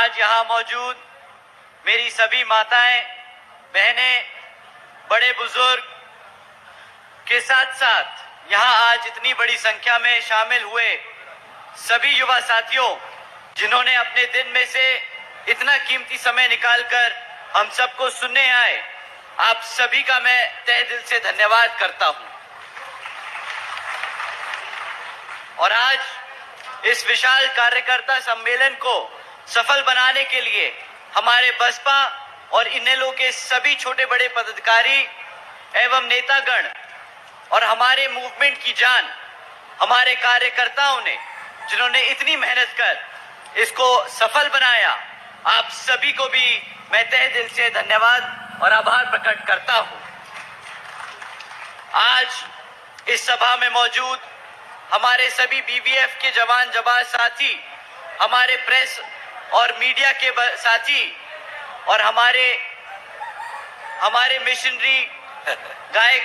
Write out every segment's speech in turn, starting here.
आज यहाँ मौजूद मेरी सभी माताएं, बहनें, बड़े बुजुर्ग के साथ साथ यहाँ आज इतनी बड़ी संख्या में शामिल हुए सभी युवा साथियों जिन्होंने अपने दिन में से इतना कीमती समय निकालकर हम सबको सुनने आए, आप सभी का मैं तहे दिल से धन्यवाद करता हूं। और आज इस विशाल कार्यकर्ता सम्मेलन को सफल बनाने के लिए हमारे बसपा और इनेलो के सभी छोटे बड़े पदाधिकारी एवं नेतागण और हमारे मूवमेंट की जान हमारे कार्यकर्ताओं ने जिन्होंने इतनी मेहनत कर इसको सफल बनाया, आप सभी को भी मैं तहे दिल से धन्यवाद और आभार प्रकट करता हूं। आज इस सभा में मौजूद हमारे सभी बीबीएफ के जवान जवान साथी, हमारे प्रेस और मीडिया के साथी और हमारे मिशनरी गायक,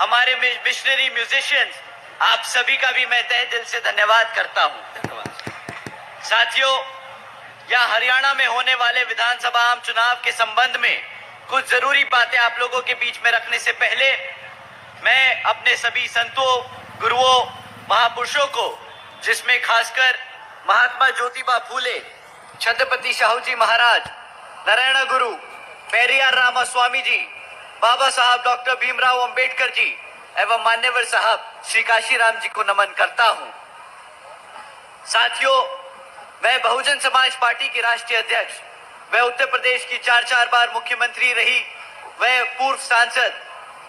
हमारे मिशनरी म्यूजिशियंस, आप सभी का भी मैं तहे दिल से धन्यवाद करता हूं। साथियों, यहाँ हरियाणा में होने वाले विधानसभा आम चुनाव के संबंध में कुछ जरूरी बातें आप लोगों के बीच में रखने से पहले मैं अपने सभी संतों, गुरुओं, महापुरुषों को, जिसमें खासकर महात्मा ज्योतिबा फूले, छत्रपति शाहू जी महाराज, नारायण गुरु, पेरियार रामास्वामी जी, बाबा साहब डॉक्टर भीमराव अंबेडकर जी एवं मान्यवर साहब श्री काशीराम जी को नमन करता हूं। साथियों, मैं बहुजन समाज पार्टी की राष्ट्रीय अध्यक्ष, वह उत्तर प्रदेश की 4 बार मुख्यमंत्री रही, वह पूर्व सांसद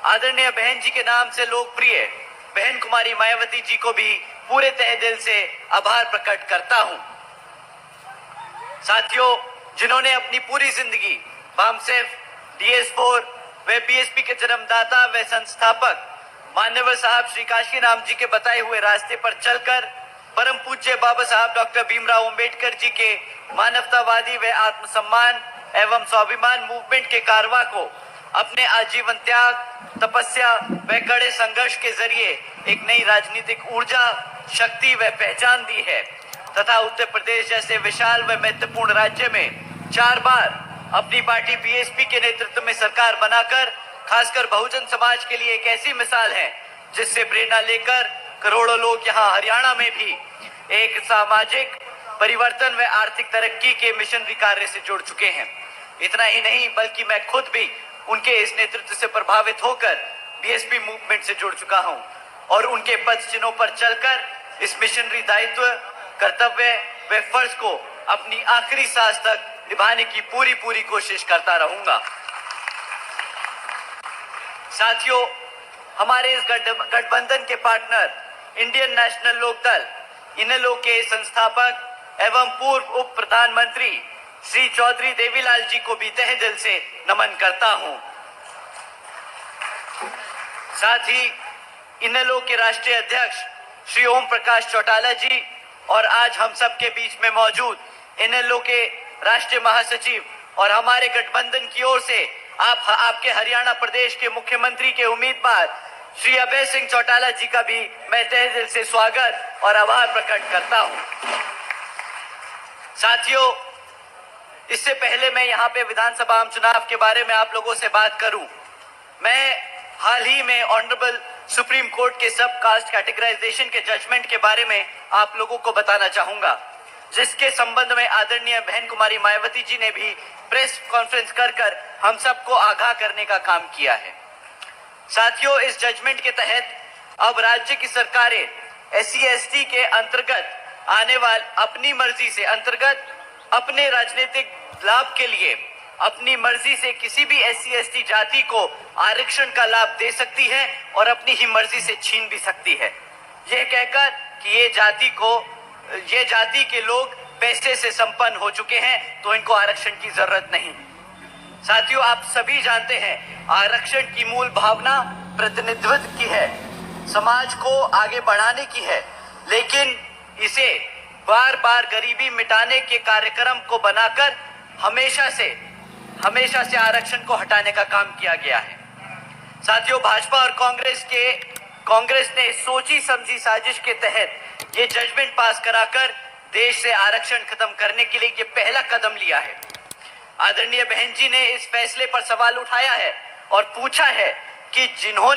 आदरणीय बहन जी के नाम से लोकप्रिय बहन कुमारी मायावती जी को भी पूरे तहे दिल से आभार प्रकट करता हूं। साथियों, जिन्होंने अपनी पूरी जिंदगी बामसेफ, DS4 व बीएसपी के जन्मदाता व संस्थापक मान्यवर साहब श्री काशीराम जी के बताए हुए रास्ते पर चलकर परम पूज्य बाबा साहब डॉक्टर भीमराव अंबेडकर जी के मानवतावादी व आत्मसम्मान एवं स्वाभिमान मूवमेंट के कारवा को अपने आजीवन त्याग, तपस्या व कड़े संघर्ष के जरिए एक नई राजनीतिक ऊर्जा, शक्ति व पहचान दी है तथा उत्तर प्रदेश जैसे विशाल व महत्वपूर्ण राज्य में 4 बार अपनी पार्टी बीएसपी के नेतृत्व में सरकार बनाकर खासकर बहुजन समाज के लिए एक ऐसी मिसाल है जिससे प्रेरणा लेकर करोड़ों लोग यहाँ हरियाणा में भी एक सामाजिक परिवर्तन व आर्थिक तरक्की के मिशनरी कार्य से जुड़ चुके हैं। इतना ही नहीं बल्कि मैं खुद भी उनके इस नेतृत्व से प्रभावित होकर बीएसपी मूवमेंट से जुड़ चुका हूं और उनके पथ चिन्हों पर चलकर इस मिशनरी दायित्व, कर्तव्य व फर्ज को अपनी आखिरी सांस तक निभाने की पूरी कोशिश करता रहूंगा। साथियों, हमारे इस गठबंधन के पार्टनर इंडियन नेशनल लोकदल इनेलो के संस्थापक एवं पूर्व उप प्रधानमंत्री श्री चौधरी देवीलाल जी को भी तहे दिल से नमन करता हूं। साथ ही इनेलो के राष्ट्रीय अध्यक्ष श्री ओम प्रकाश चौटाला जी और आज हम सब के बीच में मौजूद इनेलो के राष्ट्रीय महासचिव और हमारे गठबंधन की ओर से आपके हरियाणा प्रदेश के मुख्यमंत्री के उम्मीदवार श्री अभय सिंह चौटाला जी का भी मैं तहे दिल से स्वागत और आभार प्रकट करता हूं। साथियों, इससे पहले मैं यहाँ पे विधानसभा आम चुनाव के बारे में आप लोगों से बात करूं, मैं हाल ही में ऑनरेबल सुप्रीम कोर्ट के सब कास्ट कैटेगराइजेशन के जजमेंट के बारे में आप लोगों को बताना चाहूंगा, जिसके संबंध में आदरणीय बहन कुमारी मायावती जी ने भी प्रेस कॉन्फ्रेंस कर हम सबको आगाह करने का काम किया है। साथियों, इस जजमेंट के तहत अब राज्य की सरकारें SC/ST के अंतर्गत आने वाले अपनी मर्जी से अपने राजनीतिक लाभ के लिए अपनी मर्जी से किसी भी SC/ST जाति को आरक्षण का लाभ दे सकती है और अपनी ही मर्जी से छीन भी सकती है, यह कहकर कि ये जाति के लोग पैसे से संपन्न हो चुके हैं तो इनको आरक्षण की जरूरत नहीं। साथियों, आप सभी जानते हैं आरक्षण की मूल भावना प्रतिनिधित्व की है, समाज को आगे बढ़ाने की है, लेकिन इसे बार बार गरीबी मिटाने के कार्यक्रम को बनाकर हमेशा से आरक्षण को हटाने का काम किया गया है। साथियों, भाजपा और कांग्रेस ने सोची समझी साजिश के तहत ये जजमेंट पास कराकर देश से आरक्षण खत्म करने के लिए ये पहला कदम लिया है। आदरणीय बहन जी ने इस फैसले पर सवाल उठाया है और पूछा है कि जिनको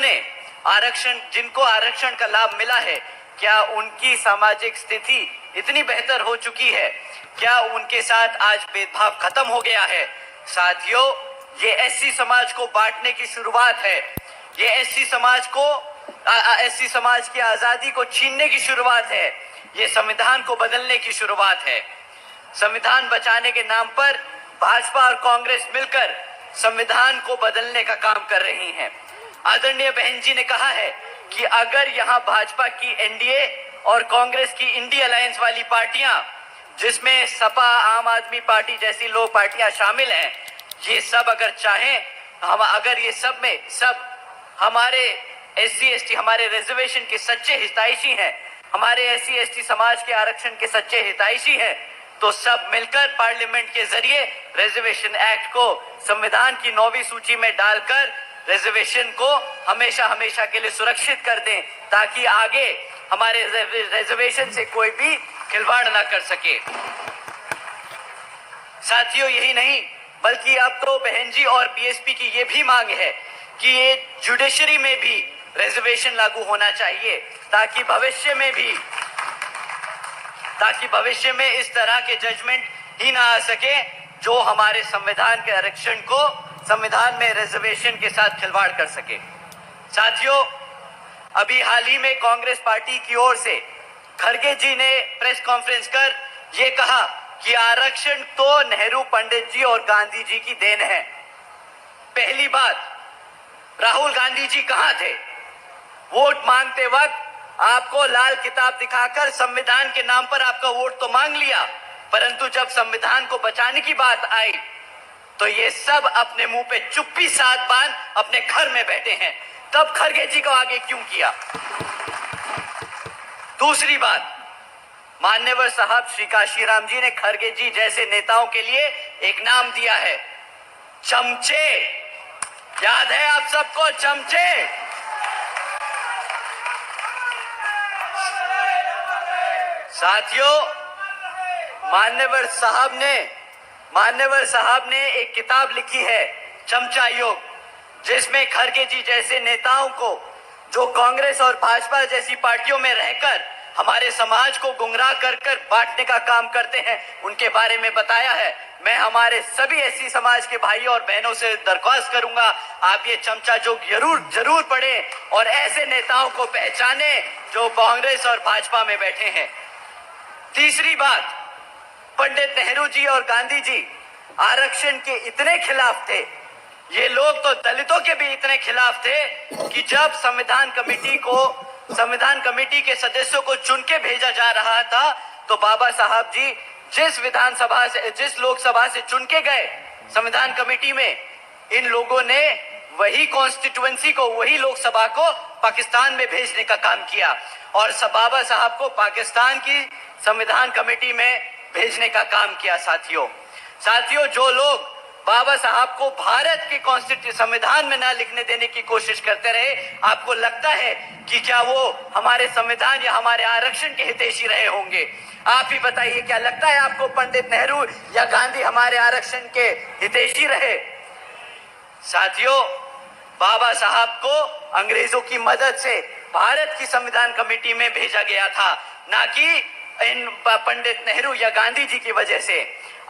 आरक्षण का लाभ मिला है, क्या उनकी सामाजिक स्थिति इतनी बेहतर हो चुकी है, क्या उनके साथ आज भेदभाव खत्म हो गया है। साथियों, ये एससी समाज को बांटने की शुरुआत है, ये एससी समाज की आजादी को छीनने की शुरुआत है, ये संविधान को बदलने की शुरुआत है। संविधान बचाने के नाम पर भाजपा और कांग्रेस मिलकर संविधान को बदलने का काम कर रही हैं। आदरणीय बहन जी ने कहा है कि अगर यहाँ भाजपा की एनडीए और कांग्रेस की इंडी अलायंस वाली पार्टियां, जिसमें सपा, आम आदमी पार्टी जैसी लोग पार्टियां शामिल हैं, ये सब अगर चाहें, अगर ये सब में सब हमारे एससी एसटी, हमारे रिजर्वेशन के सच्चे हितैषी हैं, हमारे एससी एसटी समाज के आरक्षण के सच्चे हितैषी हैं, तो सब मिलकर पार्लियामेंट के जरिए रिजर्वेशन एक्ट को संविधान की 9वीं सूची में डालकर रिजर्वेशन को हमेशा हमेशा के लिए सुरक्षित कर दें, ताकि आगे हमारे रिजर्वेशन से कोई भी खिलवाड़ ना कर सके। साथियों, यही नहीं बल्कि अब तो बहन जी और बीएसपी की ये भी मांग है कि ये जुडिशरी में भी रिजर्वेशन लागू होना चाहिए, ताकि भविष्य में इस तरह के जजमेंट ही ना आ सके जो हमारे संविधान के आरक्षण को, संविधान में रिजर्वेशन के साथ खिलवाड़ कर सके। साथियों, अभी हाल ही में कांग्रेस पार्टी की ओर से खड़गे जी ने प्रेस कॉन्फ्रेंस कर ये कहा कि आरक्षण तो नेहरू, पंडित जी और गांधी जी की देन है। पहली बात, राहुल गांधी जी कहां थे? वोट मांगते वक्त आपको लाल किताब दिखाकर संविधान के नाम पर आपका वोट तो मांग लिया, परंतु जब संविधान को बचाने की बात आई तो ये सब अपने मुंह पे चुप्पी साध बांध अपने घर में बैठे हैं। तब खड़गे जी को आगे क्यों किया? दूसरी बात, मान्यवर साहब श्री काशीराम जी ने खड़गे जी जैसे नेताओं के लिए एक नाम दिया है, चमचे। याद है आप सबको, चमचे? साथियों, मान्यवर साहब ने एक किताब लिखी है, चमचा योग, जिसमें खड़गे जी जैसे नेताओं को, जो कांग्रेस और भाजपा जैसी पार्टियों में रहकर हमारे समाज को गुमराह कर बांटने का काम करते हैं, उनके बारे में बताया है। मैं हमारे सभी एससी समाज के भाई और बहनों से दरख्वास्त करूंगा, आप ये चमचा जोग जरूर पढ़ें और ऐसे नेताओं को पहचाने जो कांग्रेस और भाजपा में बैठे हैं। तीसरी बात, पंडित नेहरू जी और गांधी जी आरक्षण के इतने खिलाफ थे, ये लोग तो दलितों के भी इतने खिलाफ थे कि जब संविधान कमेटी के सदस्यों को चुन के भेजा जा रहा था, तो बाबा साहब जी जिस लोकसभा से चुन के गए संविधान कमेटी में, इन लोगों ने वही कॉन्स्टिट्यूएंसी को, वही लोकसभा को पाकिस्तान में भेजने का काम किया और बाबा साहब को पाकिस्तान की संविधान कमेटी में भेजने का काम किया। साथियों, जो लोग बाबा साहब को भारत के कॉन्स्टिट्यूशन, संविधान में ना लिखने देने की कोशिश करते रहे, आपको लगता है कि क्या वो हमारे संविधान या हमारे आरक्षण के हितैषी रहे होंगे? आप ही बताइए, क्या लगता है आपको पंडित नेहरू या गांधी हमारे आरक्षण के हितैषी रहे? साथियों, बाबा साहब को अंग्रेजों की मदद से भारत की संविधान कमेटी में भेजा गया था, ना कि इन पंडित नेहरू या गांधी जी की वजह से।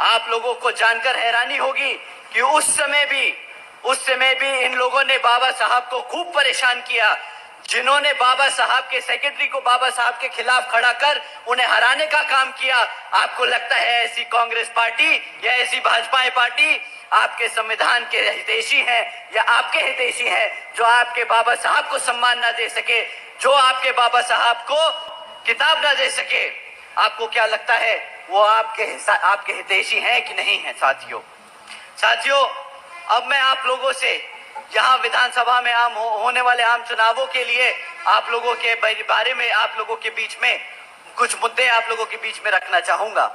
आप लोगों को जानकर हैरानी होगी कि उस समय भी इन लोगों ने बाबा साहब को खूब परेशान किया, जिन्होंने बाबा साहब के सेक्रेटरी को बाबा साहब के खिलाफ खड़ा कर उन्हें हराने का काम किया। आपको लगता है ऐसी कांग्रेस पार्टी या ऐसी भाजपा पार्टी आपके संविधान के हितैषी हैं या आपके हितैषी हैं, जो आपके बाबा साहब को सम्मान ना दे सके, जो आपके बाबा साहब को किताब ना दे सके? आपको क्या लगता है वो आपके हितैषी हैं कि नहीं है? साथियों, अब मैं आप लोगों से यहाँ विधानसभा में होने वाले आम चुनावों के लिए आप लोगों के बारे में, आप लोगों के बीच में कुछ मुद्दे आप लोगों के बीच में रखना चाहूंगा।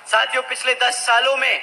साथियों, पिछले 10 सालों में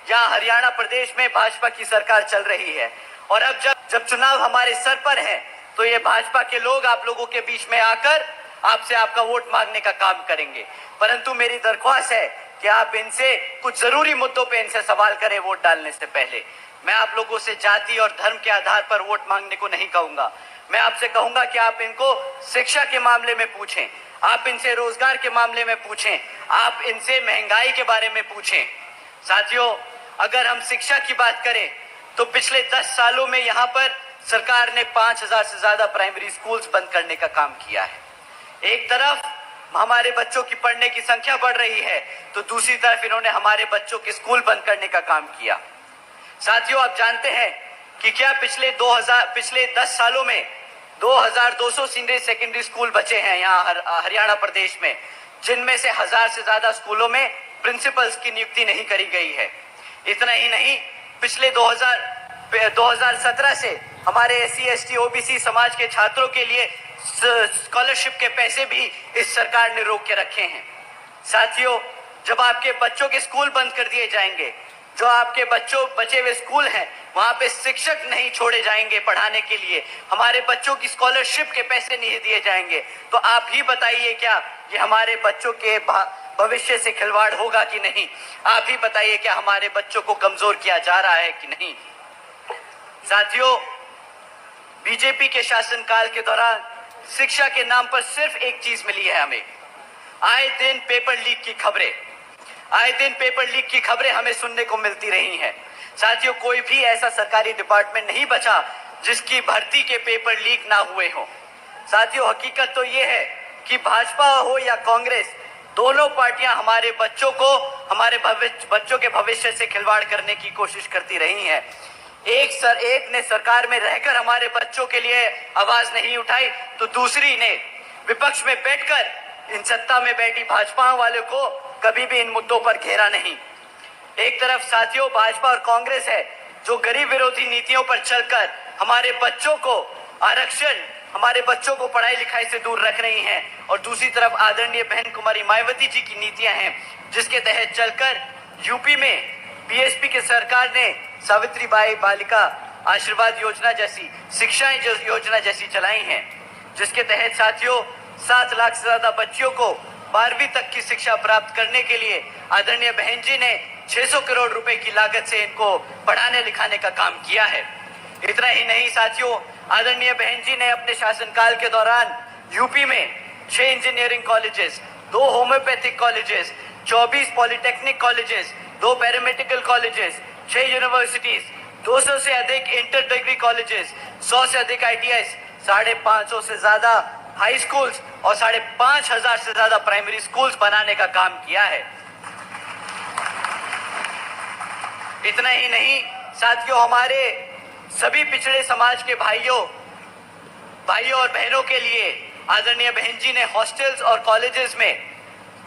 यहाँ हरियाणा प्रदेश में भाजपा की सरकार चल रही है और अब जब चुनाव हमारे सर पर है, तो ये भाजपा के लोग आप लोगों के बीच में आकर आपसे आपका वोट मांगने का काम करेंगे। परंतु मेरी दरख्वास्त है कि आप इनसे कुछ जरूरी मुद्दों पे इनसे सवाल करें वोट डालने से पहले। मैं आप लोगों से जाति और धर्म के आधार पर वोट मांगने को नहीं कहूंगा। मैं आपसे कहूंगा कि आप इनको शिक्षा के मामले में पूछें, आप इनसे रोजगार के मामले में पूछें, आप इनसे महंगाई के बारे में पूछें। साथियों, अगर हम शिक्षा की बात करें तो पिछले 10 सालों में यहाँ पर सरकार ने 5000 से ज्यादा प्राइमरी स्कूल्स बंद करने का काम किया है। एक तरफ हमारे बच्चों की पढ़ने की संख्या बढ़ रही है तो दूसरी तरफ इन्होंने हमारे बच्चों के स्कूल बंद करने का काम किया। साथियों, आप जानते हैं कि क्या पिछले 10 सालों में 2200 सीनियर सेकेंडरी स्कूल बचे हैं यहाँ हरियाणा प्रदेश में, जिनमें से 1000 से ज्यादा स्कूलों में प्रिंसिपल्स की नियुक्ति नहीं करी गई है। इतना ही नहीं, पिछले 2017 से हमारे SC ST OBC समाज के छात्रों के लिए स्कॉलरशिप के पैसे भी इस सरकार ने रोक के रखे हैं। साथियों, जब आपके बच्चों के स्कूल बंद कर दिए जाएंगे, जो आपके बचे हुए स्कूल हैं वहां पे शिक्षक नहीं छोड़े जाएंगे पढ़ाने के लिए, हमारे बच्चों की स्कॉलरशिप के पैसे नहीं दिए जाएंगे, तो आप ही बताइए क्या ये हमारे बच्चों के भविष्य से खिलवाड़ होगा कि नहीं? आप ही बताइए क्या हमारे बच्चों को कमजोर किया जा रहा है कि नहीं? साथियों, बीजेपी के शासनकाल के दौरान शिक्षा के नाम पर सिर्फ एक चीज मिली है हमें, आए दिन पेपर लीक की खबरें। आए दिन पेपर लीक की खबरें हमें सुनने को मिलती रही हैं। साथियों, कोई भी ऐसा सरकारी डिपार्टमेंट नहीं बचा जिसकी भर्ती के पेपर लीक ना हुए हों। साथियों, हकीकत तो ये है कि भाजपा हो या कांग्रेस, दोनों पार्टियां हमारे बच्चों को, हमारे बच्चों के भविष्य से खिलवाड़ करने की कोशिश करती रही हैं। एक ने सरकार में रहकर हमारे बच्चों के लिए आवाज नहीं उठाई तो दूसरी ने विपक्ष में बैठकर इन सत्ता में बैठी भाजपा वालों को कभी भी इन मुद्दों पर घेरा नहीं। एक तरफ साथियों भाजपा और कांग्रेस है जो गरीब विरोधी नीतियों पर चलकर हमारे बच्चों को आरक्षण, हमारे बच्चों को पढ़ाई लिखाई से दूर रख रही हैं, और दूसरी तरफ आदरणीय बहन कुमारी मायावती जी की नीतियां हैं जिसके तहत चलकर यूपी में बीएसपी की सरकार ने सावित्रीबाई बालिका आशीर्वाद योजना जैसी शिक्षाएं योजना जैसी चलाई हैं, जिसके तहत साथियों 7 लाख से ज्यादा बच्चियों को 12वीं तक की शिक्षा प्राप्त करने के लिए आदरणीय बहन जी ने 600 करोड़ रुपए की लागत से इनको पढ़ाने लिखाने का काम किया है। इतना ही नहीं साथियों, आदरणीय बहन जी ने अपने शासनकाल के दौरान यूपी में 6 engineering colleges, 2 homeopathic colleges, 24 polytechnic colleges, 2 paramedical colleges, 6 universities, 200 से अधिक इंटर डिग्री कॉलेजेस, 100 से अधिक ITIs, 550 से ज्यादा हाई स्कूल्स और 5500 से ज्यादा प्राइमरी स्कूल्स बनाने का काम किया है। इतना ही नहीं साथियों, हमारे सभी पिछड़े समाज के भाइयों और बहनों के लिए आदरणीय बहन जी ने हॉस्टल्स और कॉलेजेस में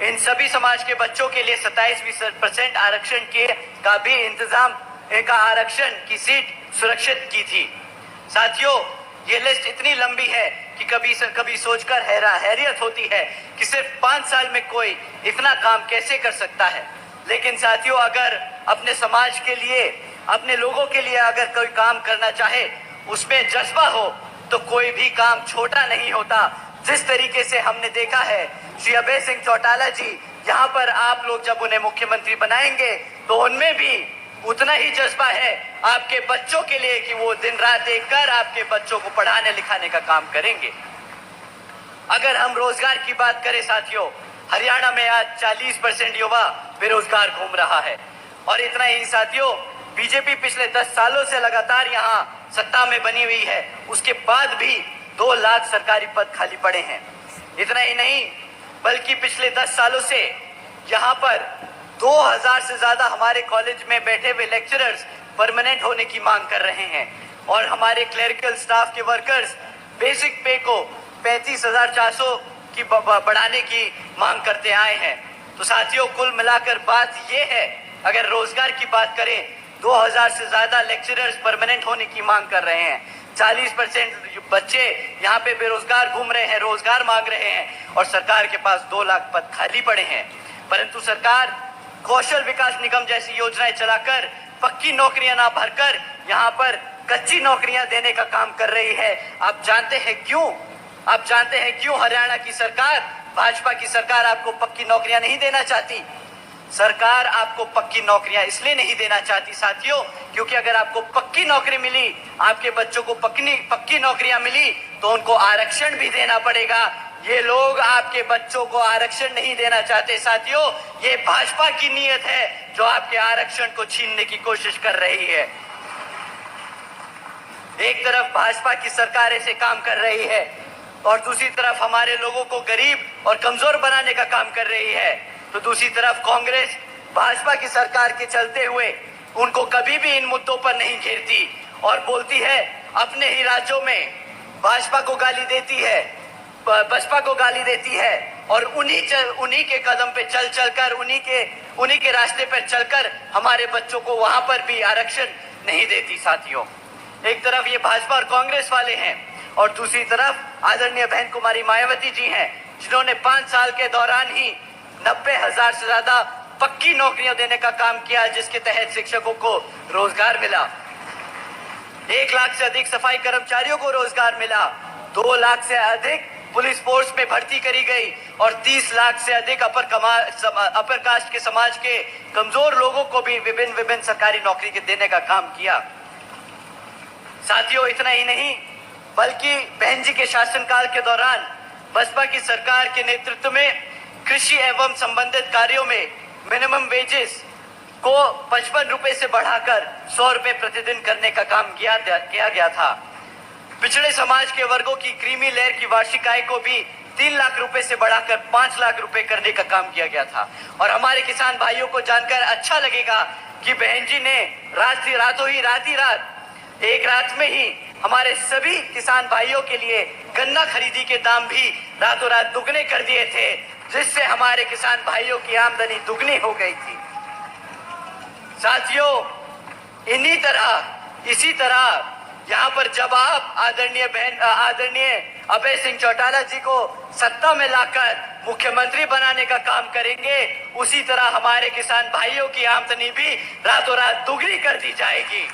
इन सभी समाज के बच्चों के लिए 27% आरक्षण के का भी इंतजाम, का आरक्षण की सीट सुरक्षित की थी। साथियों, ये लिस्ट इतनी लंबी है कि कभी सोचकर हैरियत होती है कि सिर्फ 5 साल में कोई इतना काम कैसे कर सकता है। लेकिन साथियों, अगर अपने समाज के लिए, अपने लोगों के लिए अगर कोई काम करना चाहे, उसमें जज्बा हो, तो कोई भी काम छोटा नहीं होता। जिस तरीके से हमने देखा है श्री अभय सिंह चौटाला जी, यहाँ पर आप लोग जब उन्हें मुख्यमंत्री बनाएंगे तो उनमें भी उतना ही जज्बा है आपके बच्चों के लिए कि वो दिन रात एक कर आपके बच्चों को पढ़ाने लिखाने का काम करेंगे। अगर हम रोजगार की बात करें साथियों, हरियाणा में आज 40% युवा बेरोजगार घूम रहा है। और इतना ही साथियों, बीजेपी पिछले 10 सालों से लगातार यहाँ सत्ता में बनी हुई है, उसके बाद भी 2 लाख सरकारी पद खाली पड़े हैं। इतना ही नहीं बल्कि पिछले 10 सालों से यहाँ पर 2000 से ज्यादा हमारे कॉलेज में बैठे हुए लेक्चरर्स परमानेंट होने की मांग कर रहे हैं, और हमारे क्लरिकल स्टाफ के वर्कर्स बेसिक पे को 35,400 की बढ़ाने की मांग करते आए हैं। तो साथियों, कुल मिलाकर बात ये है, अगर रोजगार की बात करें 2000 से ज्यादा लेक्चरर्स परमानेंट होने की मांग कर रहे हैं, 40% बच्चे यहाँ पे बेरोजगार घूम रहे हैं, रोजगार मांग रहे हैं, और सरकार के पास 2 लाख पद खाली पड़े हैं। परंतु सरकार कौशल विकास निगम जैसी योजनाएं चलाकर पक्की नौकरियां ना भरकर यहाँ पर कच्ची नौकरियां देने का काम कर रही है। आप जानते हैं क्यों? आप जानते हैं क्यों हरियाणा की सरकार, भाजपा की सरकार आपको पक्की नौकरियां नहीं देना चाहती? सरकार आपको पक्की नौकरियां इसलिए नहीं देना चाहती साथियों, क्योंकि अगर आपको पक्की नौकरी मिली, आपके बच्चों को पक्की नौकरियां मिली, तो उनको आरक्षण भी देना पड़ेगा। ये लोग आपके बच्चों को आरक्षण नहीं देना चाहते साथियों। ये भाजपा की नीयत है जो आपके आरक्षण को छीनने की कोशिश कर रही है। एक तरफ भाजपा की सरकार ऐसे काम कर रही है और दूसरी तरफ हमारे लोगों को गरीब और कमजोर बनाने का काम कर रही है। तो दूसरी तरफ कांग्रेस भाजपा की सरकार के चलते हुए उनको कभी भी इन मुद्दों पर नहीं घेरती और बोलती है, अपने ही राज्यों में भाजपा को गाली देती है, बसपा को गाली देती है और उन्हीं के कदम पे चलकर उन्हीं के रास्ते पर चलकर हमारे बच्चों को वहां पर भी आरक्षण नहीं देती साथियों। एक तरफ ये भाजपा और कांग्रेस वाले हैं और दूसरी तरफ आदरणीय बहन कुमारी मायावती जी हैं, जिन्होंने 5 साल के दौरान ही 90,000 से ज्यादा पक्की नौकरियां देने का काम किया, जिसके तहत शिक्षकों को रोजगार मिला, 1 लाख से अधिक सफाई कर्मचारियों को रोजगार मिला, 2 लाख से अधिक पुलिस फोर्स में भर्ती करी गई और 30 लाख से अधिक अपर कास्ट के समाज के कमजोर लोगों को भी विभिन्न सरकारी नौकरी के देने का काम किया। साथियों, इतना ही नहीं बल्कि बहन जी के शासनकाल के दौरान बसपा की सरकार के नेतृत्व में कृषि एवं संबंधित कार्यों में मिनिमम वेजेस को 55 रुपए से बढ़ाकर 100 रुपए प्रतिदिन करने का काम किया गया था। पिछड़े समाज के वर्गों की क्रीमी लेयर की वार्षिक आय को भी 3 लाख रुपए से बढ़ाकर 5 लाख रुपए करने का काम किया गया था। और हमारे किसान भाइयों को जानकर अच्छा लगेगा कि बहन जी ने एक रात में ही हमारे सभी किसान भाइयों के लिए गन्ना खरीदी के दाम भी रातों रात दुगने कर दिए थे, जिससे हमारे किसान भाइयों की आमदनी दुगनी हो गई थी। साथियों, इसी तरह यहाँ पर जब आप आदरणीय अभय सिंह चौटाला जी को सत्ता में लाकर मुख्यमंत्री बनाने का काम करेंगे, उसी तरह हमारे किसान भाइयों की आमदनी भी रातों रात दुगनी कर दी जाएगी।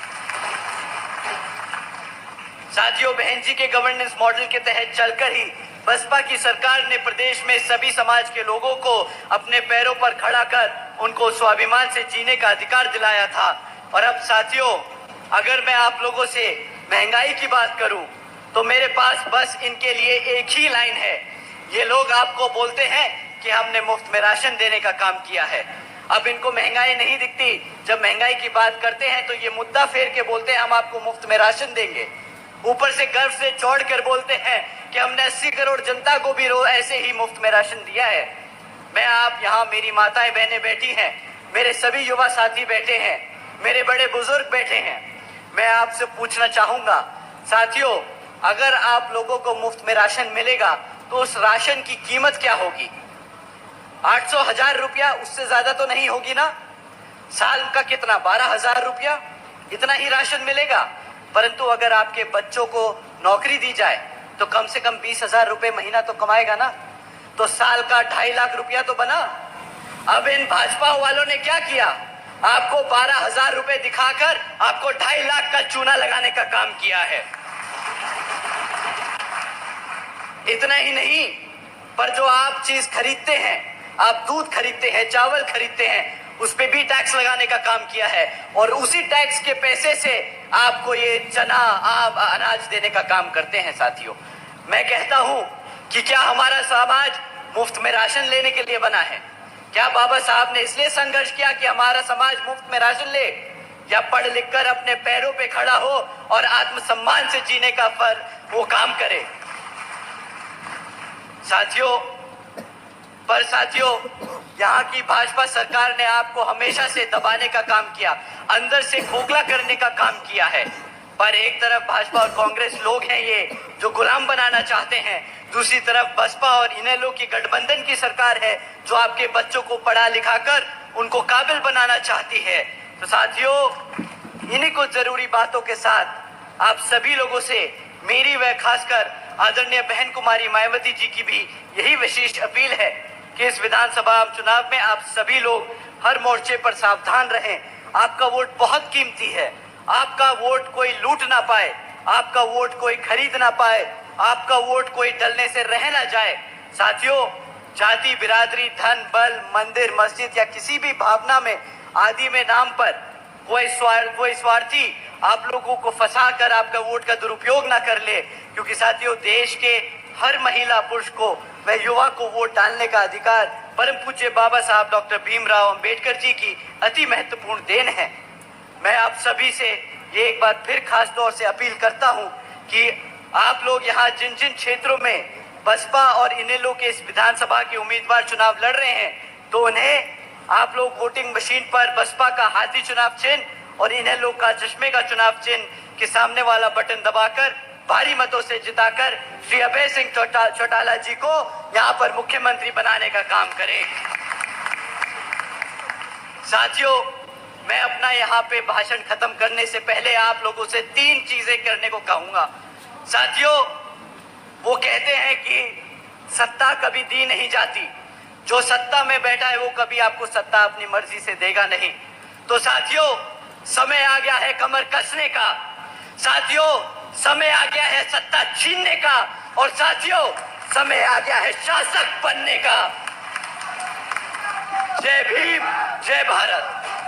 साथियों, बहन जी के गवर्नेंस मॉडल के तहत चलकर ही बसपा की सरकार ने प्रदेश में सभी समाज के लोगों को अपने पैरों पर खड़ा कर उनको स्वाभिमान से जीने का अधिकार दिलाया था। और अब साथियों, अगर मैं आप लोगों से महंगाई की बात करूं तो मेरे पास बस इनके लिए एक ही लाइन है। ये लोग आपको बोलते हैं कि हमने मुफ्त में राशन देने का काम किया है। अब इनको महंगाई नहीं दिखती। जब महंगाई की बात करते हैं तो ये मुद्दा फेर के बोलते हैं हम आपको मुफ्त में राशन देंगे। ऊपर से गर्व से चौड़ कर बोलते हैं कि हमने 80 करोड़ जनता को भी ऐसे ही मुफ्त में राशन दिया है। मैं आप यहाँ, मेरी माताएं बहनें बैठी हैं, मेरे सभी युवा साथी बैठे हैं, मेरे बड़े बुजुर्ग बैठे हैं, मैं आपसे पूछना चाहूंगा साथियों, अगर आप लोगों को मुफ्त में राशन मिलेगा तो उस राशन की कीमत क्या होगी? 800,000 रुपया, उससे ज्यादा तो नहीं होगी ना? साल का कितना, 12,000 रुपया, इतना ही राशन मिलेगा। परंतु अगर आपके बच्चों को नौकरी दी जाए तो कम से कम 20,000 रुपए महीना तो कमाएगा ना, तो साल का 2.5 लाख रुपया तो बना। अब इन भाजपा वालों ने क्या किया? आपको 12,000 रुपए दिखाकर आपको 2.5 लाख का चूना लगाने का काम किया है। इतना ही नहीं, पर जो आप चीज खरीदते हैं, आप दूध खरीदते हैं, चावल खरीदते हैं, उस पे भी टैक्स लगाने का काम किया है और उसी टैक्स के पैसे से आपको ये चना, आम, अनाज देने का काम करते हैं। साथियों, मैं कहता हूं कि क्या हमारा समाज मुफ्त में राशन लेने के लिए बना है? क्या बाबा साहब ने इसलिए संघर्ष किया कि हमारा समाज मुफ्त में राशन ले, या पढ़ लिख कर अपने पैरों पे खड़ा हो और आत्मसम्मान से जीने का वो काम करे? साथियों, यहाँ की भाजपा सरकार ने आपको हमेशा से दबाने का काम किया, अंदर से खोखला करने का काम किया है। पर एक तरफ भाजपा और कांग्रेस लोग हैं ये जो गुलाम बनाना चाहते हैं, दूसरी तरफ बसपा और इनेलो की गठबंधन की सरकार है जो आपके बच्चों को पढ़ा लिखा कर उनको काबिल बनाना चाहती है। तो साथियों, इन्हीं कुछ जरूरी बातों के साथ आप सभी लोगों से मेरी व खासकर आदरणीय बहन कुमारी मायावती जी की भी यही विशेष अपील है कि इस विधानसभा चुनाव में आप सभी लोग हर मोर्चे पर सावधान रहें। आपका वोट बहुत कीमती है। आपका वोट कोई लूट ना पाए, आपका वोट कोई खरीद ना पाए, आपका वोट कोई डलने से रह ना जाए। साथियों, जाति, बिरादरी, धन, बल, मंदिर, मस्जिद या किसी भी भावना में आदि में नाम पर कोई स्वार्थी आप लोगों को फंसा कर आपका वोट का दुरुपयोग ना कर ले, क्योंकि साथियों, देश के हर महिला, पुरुष को व युवा को वोट डालने का अधिकार परम पूज्य बाबा साहब डॉक्टर भीमराव अंबेडकर जी की अति महत्वपूर्ण देन है। मैं आप सभी से ये एक बार फिर खास तौर से अपील करता हूं कि आप लोग यहाँ जिन जिन क्षेत्रों में बसपा और इनेलो के इस विधानसभा के उम्मीदवार चुनाव लड़ रहे हैं, तो उन्हें आप लोग वोटिंग मशीन पर बसपा का हाथी चुनाव चिन्ह और इनेलो का चश्मे का चुनाव चिन्ह के सामने वाला बटन दबाकर भारी मतों से जिताकर श्री अभय सिंह चौटाला जी को यहाँ पर मुख्यमंत्री बनाने का काम करें। साथियों, मैं अपना यहाँ पे भाषण खत्म करने से पहले आप लोगों से 3 चीजें करने को कहूंगा। साथियों, वो कहते हैं कि सत्ता कभी दी नहीं जाती, जो सत्ता में बैठा है वो कभी आपको सत्ता अपनी मर्जी से देगा नहीं। तो साथियों, समय आ गया है कमर कसने का। साथियों, समय आ गया है सत्ता छीनने का। और साथियों, समय आ गया है शासक बनने का। जय भीम, जय भारत।